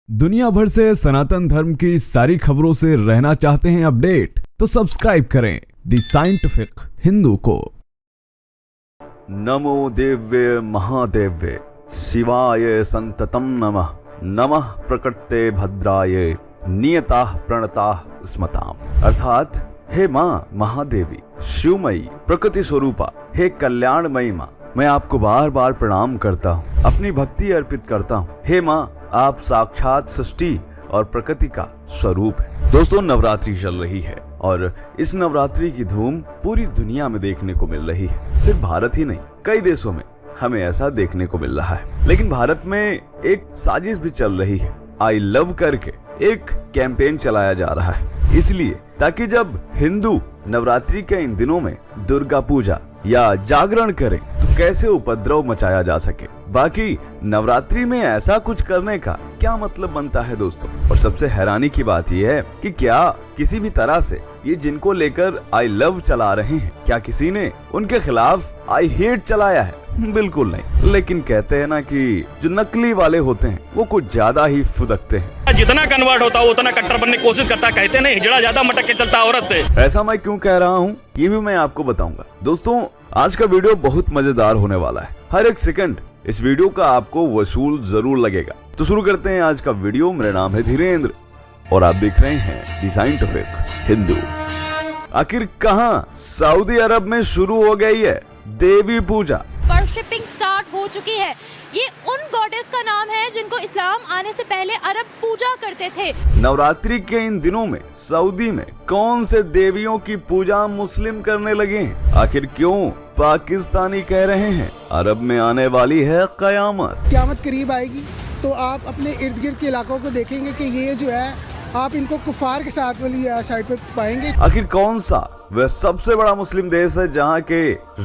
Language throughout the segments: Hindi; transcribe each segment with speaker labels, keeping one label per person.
Speaker 1: दुनिया भर से सनातन धर्म की सारी खबरों से रहना चाहते हैं अपडेट, तो सब्सक्राइब करें द साइंटिफिक हिंदू को।
Speaker 2: नमो दिव्य महादेव्य शिवाय संततम नमः। नमः प्रकृते भद्राय नियताः प्रणताः स्मताम। अर्थात हे माँ महादेवी, शिवमयी, प्रकृति स्वरूपा, हे कल्याणमयी माँ, मैं आपको बार बार प्रणाम करता हूँ, अपनी भक्ति अर्पित करता हूँ। हे माँ, आप साक्षात सृष्टि और प्रकृति का स्वरूप है। दोस्तों, नवरात्रि चल रही है और इस नवरात्रि की धूम पूरी दुनिया में देखने को मिल रही है। सिर्फ भारत ही नहीं, कई देशों में हमें ऐसा देखने को मिल रहा है। लेकिन भारत में एक साजिश भी चल रही है। आई लव करके एक कैंपेन चलाया जा रहा है, इसलिए ताकि जब हिंदू नवरात्रि के इन दिनों में दुर्गा पूजा या जागरण करें तो कैसे उपद्रव मचाया जा सके। बाकी नवरात्रि में ऐसा कुछ करने का क्या मतलब बनता है दोस्तों। और सबसे हैरानी की बात यह है कि क्या किसी भी तरह से ये जिनको लेकर आई लव चला रहे हैं, क्या किसी ने उनके खिलाफ आई हेट चलाया है? बिल्कुल नहीं। लेकिन कहते हैं ना कि जो नकली वाले होते हैं वो कुछ ज्यादा ही फुदकते हैं।
Speaker 3: जितना कन्वर्ट होता है उतना कट्टर बनने की कोशिश करता है। कहते नहीं, हिजड़ा ज्यादा मटक के चलता है औरत से।
Speaker 2: ऐसा मैं क्यों कह रहा हूँ ये भी मैं आपको बताऊंगा। दोस्तों, आज का वीडियो बहुत मजेदार होने वाला है। हर एक सेकंड इस वीडियो का आपको वसूल जरूर लगेगा। तो शुरू करते हैं आज का वीडियो। मेरा नाम है धीरेन्द्र और आप देख रहे हैं द साइंटिफिक हिंदू। आखिर कहां सऊदी अरब में शुरू हो गई है देवी पूजा।
Speaker 4: वर्शिपिंग स्टार्ट हो चुकी है। ये उन गॉडेस का नाम है जिनको इस्लाम आने से पहले अरब पूजा करते थे।
Speaker 2: नवरात्रि के इन दिनों में सऊदी में कौन से देवियों की पूजा मुस्लिम करने लगे हैं? आखिर क्यों पाकिस्तानी कह रहे हैं अरब में आने वाली है कयामत।
Speaker 5: क़यामत करीब आएगी तो आप अपने इर्द गिर्द के इलाकों को देखेंगे कि ये जो है आप इनको कुफार के साथ वाली साइड पे पाएंगे।
Speaker 2: आखिर कौन सा वह सबसे बड़ा मुस्लिम देश है जहां के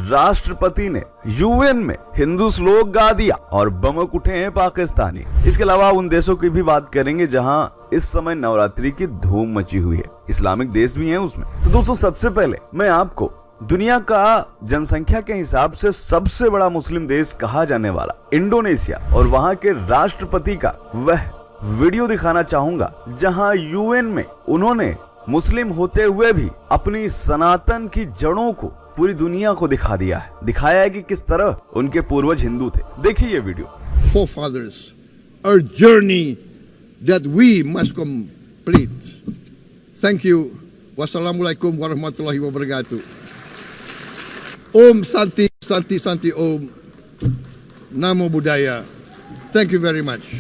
Speaker 2: राष्ट्रपति ने यूएन में हिंदू श्लोक गा दिया और बमक उठे हैं पाकिस्तानी। इसके अलावा उन देशों की भी बात करेंगे जहां इस समय नवरात्रि की धूम मची हुई है। इस्लामिक देश भी हैं उसमें। तो दोस्तों, सबसे पहले मैं आपको दुनिया का जनसंख्या के हिसाब से सबसे बड़ा मुस्लिम देश कहा जाने वाला इंडोनेशिया और वहां के राष्ट्रपति का वह वीडियो दिखाना चाहूंगा जहां यूएन में उन्होंने मुस्लिम होते हुए भी अपनी सनातन की जड़ों को पूरी दुनिया को दिखा दिया है। दिखाया है कि किस तरह उनके पूर्वज हिंदू थे। देखिए ये video.
Speaker 6: Forefathers, our journey that we must complete. Thank you. Wassalamualaikum warahmatullahi wabarakatuh. Om Santi Santi Santi Om. Namo Buddhaya. Thank you very much.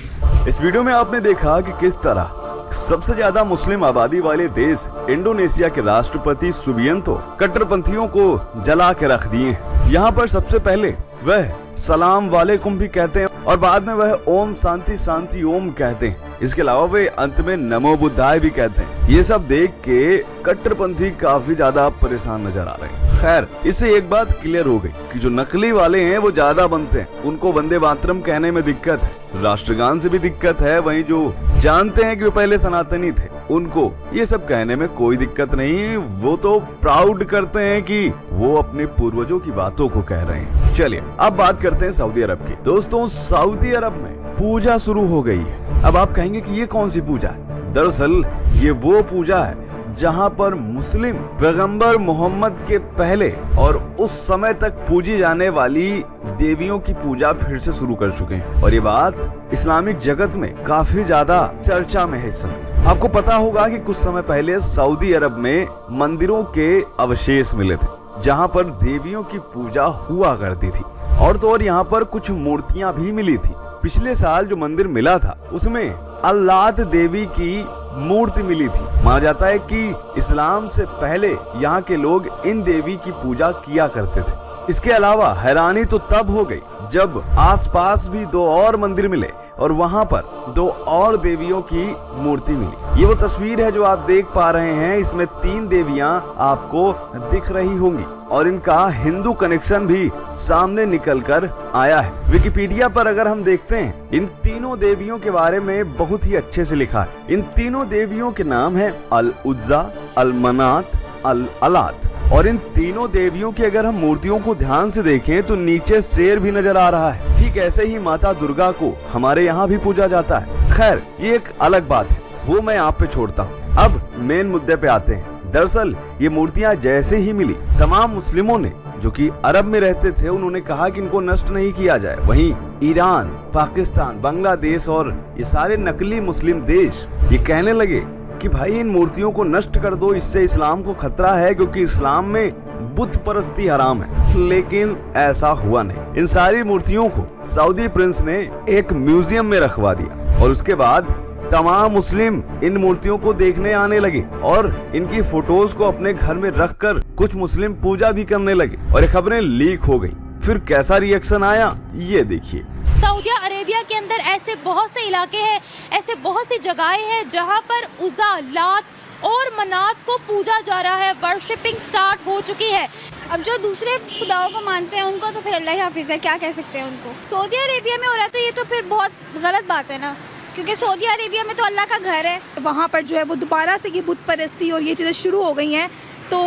Speaker 2: इस वीडियो में आपने देखा कि किस तरह सबसे ज्यादा मुस्लिम आबादी वाले देश इंडोनेशिया के राष्ट्रपति सुबियंतो कट्टरपंथियों को जला के रख दिए हैं। यहाँ पर सबसे पहले वह सलाम वालेकुम भी कहते हैं और बाद में वह ओम शांति शांति ओम कहते हैं। इसके अलावा वे अंत में नमो बुद्धाय भी कहते हैं। ये सब देख के कट्टरपंथी काफी ज्यादा परेशान नजर आ रहे हैं। खैर, इससे एक बात क्लियर हो गई कि जो नकली वाले हैं वो ज्यादा बनते हैं। उनको वंदे मातरम कहने में दिक्कत है, राष्ट्रगान से भी दिक्कत है। वहीं जो जानते हैं कि वो पहले सनातनी थे उनको ये सब कहने में कोई दिक्कत नहीं। वो तो प्राउड करते हैं कि वो अपने पूर्वजों की बातों को कह रहे हैं। चलिए अब बात करते हैं सऊदी अरब की। दोस्तों, सऊदी अरब में पूजा शुरू हो गई है। अब आप कहेंगे कि ये कौन सी पूजा है? दरअसल ये वो पूजा है जहां पर मुस्लिम पैगंबर मोहम्मद के पहले और उस समय तक पूजी जाने वाली देवियों की पूजा फिर से शुरू कर चुके हैं। और ये बात इस्लामिक जगत में काफी ज्यादा चर्चा में है इस समय। आपको पता होगा कि कुछ समय पहले सऊदी अरब में मंदिरों के अवशेष मिले थे जहां पर देवियों की पूजा हुआ करती थी। और तो और यहाँ पर कुछ मूर्तियां भी मिली थी। पिछले साल जो मंदिर मिला था उसमें अल्लात देवी की मूर्ति मिली थी। माना जाता है कि इस्लाम से पहले यहाँ के लोग इन देवी की पूजा किया करते थे। इसके अलावा हैरानी तो तब हो गई जब आसपास भी दो और मंदिर मिले और वहाँ पर दो और देवियों की मूर्ति मिली। ये वो तस्वीर है जो आप देख पा रहे हैं। इसमें 3 देवियां आपको दिख रही होंगी और इनका हिंदू कनेक्शन भी सामने निकल कर आया है। विकिपीडिया पर अगर हम देखते हैं इन तीनों देवियों के बारे में बहुत ही अच्छे से लिखा है। इन तीनों देवियों के नाम है अल उज्जा, अल मनात, अल अलात। और इन तीनों देवियों की अगर हम मूर्तियों को ध्यान से देखें तो नीचे शेर भी नजर आ रहा है। ठीक ऐसे ही माता दुर्गा को हमारे यहाँ भी पूजा जाता है। खैर ये एक अलग बात है, वो मैं आप पे छोड़ता हूँ। अब मेन मुद्दे पे आते हैं। दरअसल ये मूर्तियां जैसे ही मिली, तमाम मुस्लिमों ने जो कि अरब में रहते थे, उन्होंने कहा कि इनको नष्ट नहीं किया जाए। वहीं ईरान, पाकिस्तान, बांग्लादेश और ये सारे नकली मुस्लिम देश ये कहने लगे कि भाई इन मूर्तियों को नष्ट कर दो, इससे इस्लाम को खतरा है, क्योंकि इस्लाम में बुत परस्ती हराम है। लेकिन ऐसा हुआ नहीं। इन सारी मूर्तियों को सऊदी प्रिंस ने एक म्यूजियम में रखवा दिया और उसके बाद तमाम मुस्लिम इन मूर्तियों को देखने आने लगे और इनकी फोटोज को अपने घर में रखकर कुछ मुस्लिम पूजा भी करने लगे और ये खबरें लीक हो गई। फिर कैसा रिएक्शन आया ये देखिए।
Speaker 4: सऊदी अरेबिया के अंदर ऐसे बहुत से इलाके हैं, ऐसे बहुत सी जगहें हैं जहां पर उज़्ज़ा, लात और मनात को पूजा जा रहा है। वर्शिपिंग स्टार्ट हो चुकी है।
Speaker 7: अब जो दूसरे खुदाओं को मानते हैं उनको तो फिर अल्लाह ही हाफिज़ है, क्या कह सकते हैं उनको। सऊदी अरेबिया में हो रहा है तो ये तो फिर बहुत गलत बात है ना, क्योंकि सऊदी अरेबिया में तो अल्लाह का घर है।
Speaker 8: वहाँ पर जो है वो दोबारा से ये बुत परस्ती और ये चीज़ें शुरू हो गई हैं, तो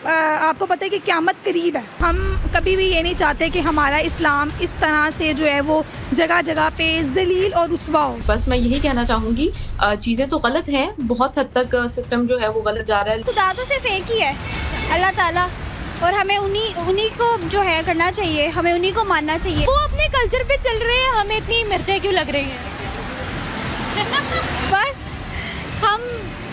Speaker 8: आपको पता है कि क़यामत करीब है। हम कभी भी ये नहीं चाहते कि हमारा इस्लाम इस तरह से जो है वो जगह जगह पे जलील और रुस्वा हो।
Speaker 9: बस मैं यही कहना चाहूँगी, चीज़ें तो गलत हैं, बहुत हद तक सिस्टम जो है वो गलत जा रहा है।
Speaker 7: खुदा तो सिर्फ एक ही है, अल्लाह ताला, और हमें उन्हीं को जो है करना चाहिए, हमें उन्हीं को मानना चाहिए।
Speaker 4: वो अपने कल्चर पे चल रहे हैं, हमें इतनी मिर्चें क्यों लग रही हैं?
Speaker 7: बस हम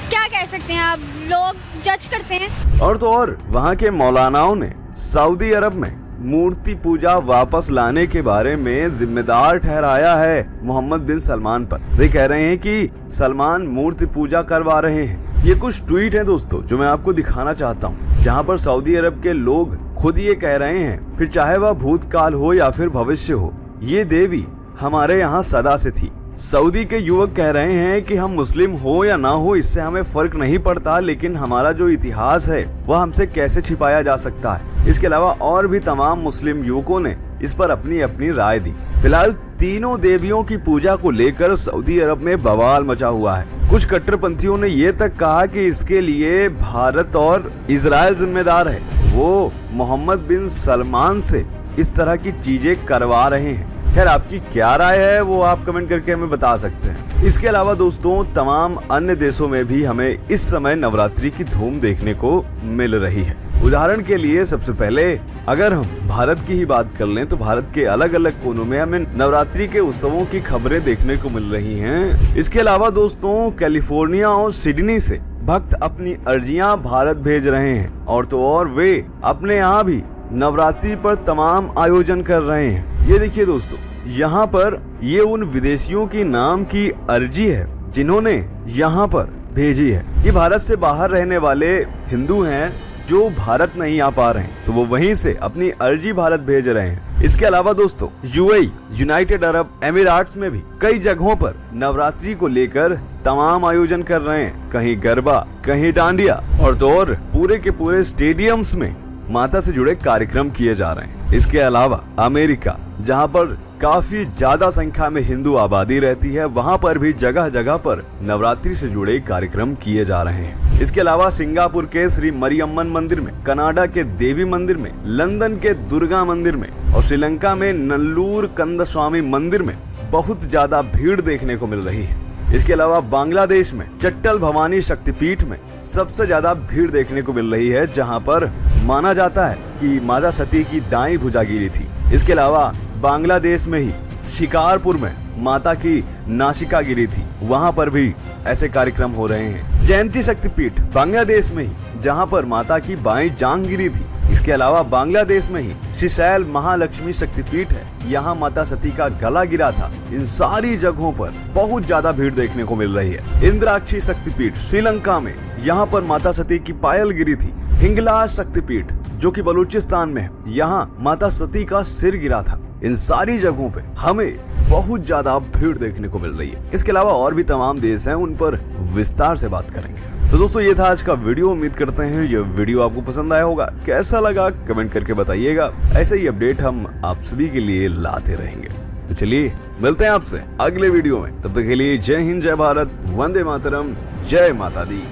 Speaker 7: क्या कह सकते हैं, आप लोग जज करते हैं।
Speaker 2: और तो और वहाँ के मौलानाओं ने सऊदी अरब में मूर्ति पूजा वापस लाने के बारे में जिम्मेदार ठहराया है मोहम्मद बिन सलमान पर। वे कह रहे हैं कि सलमान मूर्ति पूजा करवा रहे हैं। ये कुछ ट्वीट हैं दोस्तों जो मैं आपको दिखाना चाहता हूँ, जहाँ पर सऊदी अरब के लोग खुद ये कह रहे हैं, फिर चाहे वह भूतकाल हो या फिर भविष्य हो, ये देवी हमारे यहाँ सदा से थी। सऊदी के युवक कह रहे हैं कि हम मुस्लिम हो या ना हो इससे हमें फर्क नहीं पड़ता, लेकिन हमारा जो इतिहास है वह हमसे कैसे छिपाया जा सकता है। इसके अलावा और भी तमाम मुस्लिम युवकों ने इस पर अपनी अपनी राय दी। फिलहाल तीनों देवियों की पूजा को लेकर सऊदी अरब में बवाल मचा हुआ है। कुछ कट्टरपंथियों ने ये तक कहा कि इसके लिए भारत और इजराइल जिम्मेदार है, वो मोहम्मद बिन सलमान से इस तरह की चीजें करवा रहे हैं। खैर आपकी क्या राय है वो आप कमेंट करके हमें बता सकते हैं। इसके अलावा दोस्तों तमाम अन्य देशों में भी हमें इस समय नवरात्रि की धूम देखने को मिल रही है। उदाहरण के लिए सबसे पहले अगर हम भारत की ही बात कर लें तो भारत के अलग अलग कोनों में हमें नवरात्रि के उत्सवों की खबरें देखने को मिल रही हैं। इसके अलावा दोस्तों कैलिफोर्निया और सिडनी से भक्त अपनी अर्जियां भारत भेज रहे हैं और तो और वे अपने यहाँ भी नवरात्रि पर तमाम आयोजन कर रहे हैं। ये देखिए दोस्तों, यहाँ पर ये उन विदेशियों की नाम की अर्जी है जिन्होंने यहाँ पर भेजी है। ये भारत से बाहर रहने वाले हिंदू हैं जो भारत नहीं आ पा रहे हैं, तो वो वहीं से अपनी अर्जी भारत भेज रहे हैं। इसके अलावा दोस्तों यूएई, यूनाइटेड अरब एमिरेट्स में भी कई जगहों पर नवरात्रि को लेकर तमाम आयोजन कर रहे हैं। कहीं गरबा, कहीं डांडिया और तो और पूरे के पूरे स्टेडियम्स में माता से जुड़े कार्यक्रम किए जा रहे हैं। इसके अलावा अमेरिका, जहां पर काफी ज्यादा संख्या में हिंदू आबादी रहती है, वहां पर भी जगह जगह पर नवरात्रि से जुड़े कार्यक्रम किए जा रहे हैं। इसके अलावा सिंगापुर के श्री मरियम्मन मंदिर में, कनाडा के देवी मंदिर में, लंदन के दुर्गा मंदिर में और श्रीलंका में नल्लूर कंदस्वामी मंदिर में बहुत ज्यादा भीड़ देखने को मिल रही है। इसके अलावा बांग्लादेश में चट्टल भवानी शक्तिपीठ में सबसे ज्यादा भीड़ देखने को मिल रही है, जहां पर माना जाता है कि माता सती की दाईं भुजा गिरी थी। इसके अलावा बांग्लादेश में ही शिकारपुर में माता की नासिका गिरी थी, वहां पर भी ऐसे कार्यक्रम हो रहे हैं। जयंती शक्तिपीठ बांग्लादेश में ही, जहां पर माता की बाईं जांघ गिरी थी। इसके अलावा बांग्लादेश में ही श्रीशैल महालक्ष्मी शक्तिपीठ है, यहाँ माता सती का गला गिरा था। इन सारी जगहों पर बहुत ज्यादा भीड़ देखने को मिल रही है। इंद्राक्षी शक्तिपीठ श्रीलंका में, यहाँ पर माता सती की पायल गिरी थी। हिंगलाज शक्तिपीठ जो कि बलूचिस्तान में है, यहाँ माता सती का सिर गिरा था। इन सारी जगहों पे हमें बहुत ज्यादा भीड़ देखने को मिल रही है। इसके अलावा और भी तमाम देश हैं, उन पर विस्तार से बात करेंगे। तो दोस्तों ये था आज का वीडियो। उम्मीद करते हैं ये वीडियो आपको पसंद आया होगा। कैसा लगा कमेंट करके बताइएगा। ऐसे ही अपडेट हम आप सभी के लिए लाते रहेंगे। तो चलिए मिलते हैं आपसे अगले वीडियो में। तब तक के लिए जय हिंद, जय भारत, वंदे मातरम, जय माता दी।